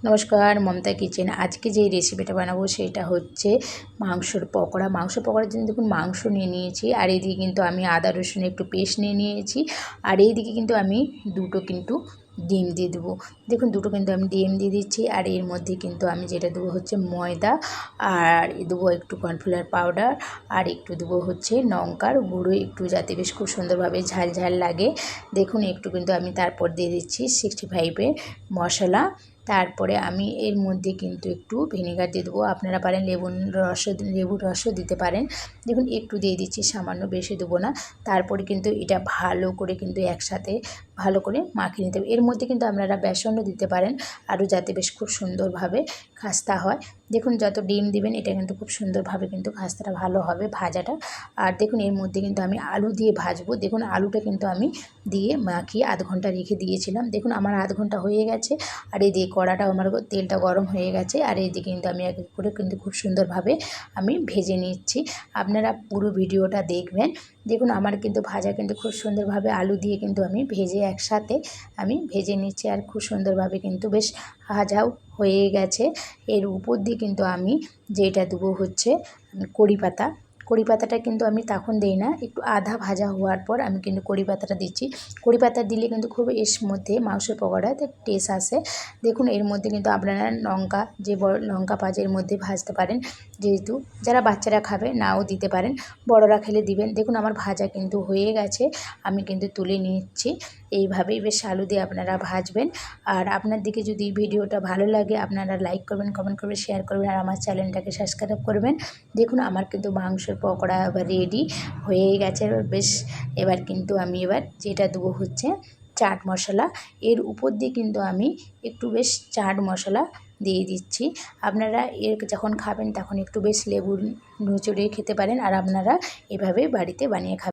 नमस्कार ममता किचेन। आज के जे रेसिपिटा बानाबो सेटा होच्छे मांसर पकोड़ा। मांसर पकोड़ार जन्य देखुन मांस निये नियेछि आर एदिके किन्तु आमी आदा रसुन एकटु पेस्ट निये नियेछि आर एदिके किन्तु आमी दुटो किन्तु डिम दिये देबो। देखुन दुटो किन्तु आमी डिम दिये दिচ্ছি আর এর মধ্যে কিন্তু আমি যেটা দেবো হচ্ছে ময়দা আর দেবো একটু কর্নফ্লাওয়ার পাউডার আর একটু দেবো হচ্ছে লঙ্কার গুঁড়ো একটু যাতে বেশ খুব সুন্দরভাবে ঝাল ঝাল লাগে। দেখুন একটু কিন্তু আমি তারপর দিয়ে দিচ্ছি 65 এর মশলা। তারপরে আমি এর মধ্যে কিন্তু একটু ভিনেগার দিয়ে দেবো, আপনারা পারেন লেবুর রসও দিতে পারেন। দেখুন একটু দিয়ে দিচ্ছি সামান্য, বেশি দেবো না। তারপরে কিন্তু এটা ভালো করে কিন্তু একসাথে ভালো করে মাখিয়ে নিতে হবে। এর মধ্যে কিন্তু আপনারা বেসনও দিতে পারেন আরও যাতে বেশ খুব সুন্দরভাবে খাস্তা হয়। দেখুন যত ডিম দিবেন এটা কিন্তু খুব সুন্দরভাবে কিন্তু খাস্তাটা ভালো হবে ভাজাটা। আর দেখুন এর মধ্যে কিন্তু আমি আলু দিয়ে ভাজবো। দেখুন আলুটা কিন্তু আমি দিয়ে মাখিয়ে আধ ঘন্টা রেখে দিয়েছিলাম। দেখুন আমার আধ ঘন্টা হয়ে গেছে আর এই দিয়ে কড়াটাও আমার তেলটা গরম হয়ে গেছে আর এইদিকে কিন্তু আমি এক এক করে কিন্তু খুব সুন্দরভাবে আমি ভেজে নিচ্ছি। আপনারা পুরো ভিডিওটা দেখবেন। দেখুন আমার কিন্তু ভাজা কিন্তু খুব সুন্দরভাবে আলু দিয়ে কিন্তু আমি ভেজে একসাথে আমি ভেজে নিচ্ছি আর খুব সুন্দরভাবে কিন্তু বেশ ভাজাও হয়ে গেছে। এর উপর দিয়ে কিন্তু আমি যেটা দেবো হচ্ছে কড়ি পাতা। কড়ি পাতাটা কিন্তু আমি তখন দিই না, একটু আধা ভাজা হওয়ার পর আমি কিন্তু কড়ি পাতাটা দিচ্ছি। কড়ি পাতা দিলে কিন্তু খুব এর মধ্যে মাংসের পকোড়াতে টেস্ট আসে। দেখুন এর মধ্যে কিন্তু আপনারা লঙ্কা যে বড় লঙ্কা পাঁচের মধ্যে ভাজতে পারেন, যেহেতু যারা বাচ্চারা খাবে নাও দিতে পারেন, বড়রা খেলে দিবেন। দেখুন আমার ভাজা কিন্তু হয়ে গেছে, আমি কিন্তু তুলে নিচ্ছি। এইভাবেই বেশ আলু দিয়ে আপনারা ভাজবেন। আর আপনার দিকে যদি ভিডিওটা ভালো লাগে আপনারা লাইক করবেন, কমেন্ট করবেন, শেয়ার করবেন আর আমার চ্যানেলটাকে সাবস্ক্রাইব করবেন। দেখুন আমার কিন্তু মাংসের পকোড়া এবার রেডি হয়ে গেছে। বেশ এবার কিন্তু আমি যেটা দেবো হচ্ছে চাট মশলা। এর উপর দিয়ে কিন্তু আমি একটু বেশ চাট মশলা দিয়ে দিচ্ছি। আপনারা এর যখন খাবেন তখন একটু বেশ লেবু নিচড়ে খেতে পারেন আর আপনারা এভাবে বাড়িতে বানিয়ে খাবেন।